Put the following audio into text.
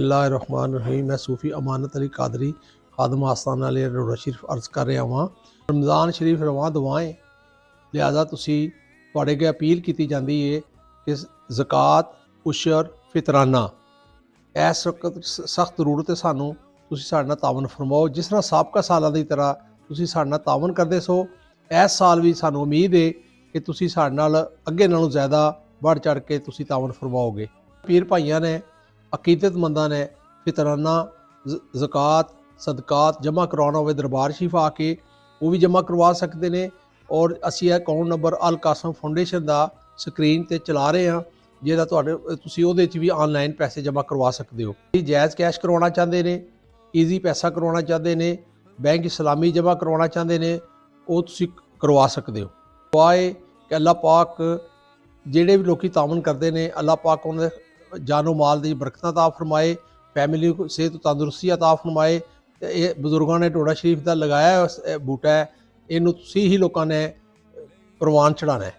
बिस्मिल्लाहिर्रहमानिर्रहीम। मैं सूफ़ी अमानत अली कादरी खादम आस्ताना अली रोड़ा शरीफ अर्ज़ कर रहा वां। रमज़ान शरीफ रवां दुआएं, लिहाजा तुसी तुहाडे अगे अपील की जाती है कि ज़कात उशर फितराना इस वक्त सख्त जरूरत है सानू तुसी साडे नाल तावन फरमाओ। जिस तरह साबका सालां की तरह तुसी साडे नाल तावन करदे सो, इस साल भी सानू उम्मीद है कि तुसी साडे नाल अगे नालों ज़्यादा बढ़ चढ़ के तुसी तावन फरमाओगे। पीर भाइयों ने अकीदतमंदा ने फितराना ज़कात सदकात जमा करवाना होवे दरबार शरीफ आके वो भी जमा करवा सकते हैं। और असी अकाउंट नंबर अल कासम फाउंडेशन का स्क्रीन पर चला रहे हैं, ਜਿਹਦਾ ਤੁਹਾਡੇ ਤੁਸੀਂ ਉਹਦੇ 'ਚ ਵੀ ਆਨਲਾਈਨ ਪੈਸੇ ਜਮ੍ਹਾਂ ਕਰਵਾ ਸਕਦੇ ਹੋ। ਜਾਇਜ਼ ਕੈਸ਼ ਕਰਵਾਉਣਾ ਚਾਹੁੰਦੇ ਨੇ, ਈਜ਼ੀ ਪੈਸਾ ਕਰਵਾਉਣਾ ਚਾਹੁੰਦੇ ਨੇ, ਬੈਂਕ ਇਸਲਾਮੀ ਜਮ੍ਹਾਂ ਕਰਵਾਉਣਾ ਚਾਹੁੰਦੇ ਨੇ, ਉਹ ਤੁਸੀਂ ਕਰਵਾ ਸਕਦੇ ਹੋ। ਦੁਆ ਹੈ ਕਿ ਅੱਲਾਹ ਪਾਕ ਜਿਹੜੇ ਵੀ ਲੋਕੀ ਤਾਮਨ ਕਰਦੇ ਨੇ, ਅੱਲਾਹ ਪਾਕ ਉਹਨਾਂ ਦੇ ਜਾਨੋ ਮਾਲ ਦੀ ਬਰਕਤਾਂ ਅਤਾ ਫਰਮਾਏ, ਫੈਮਿਲੀ ਨੂੰ ਸਿਹਤ ਤੰਦਰੁਸਤੀ ਅਤਾ ਫਰਮਾਏ। ਇਹ ਬਜ਼ੁਰਗਾਂ ਨੇ ਟੋੜਾ ਸ਼ਰੀਫ ਦਾ ਲਗਾਇਆ ਬੂਟਾ ਹੈ, ਇਹਨੂੰ ਤੁਸੀਂ ਹੀ ਲੋਕਾਂ ਨੇ ਪ੍ਰਵਾਨ ਚੜ੍ਹਾਉਣਾ ਹੈ।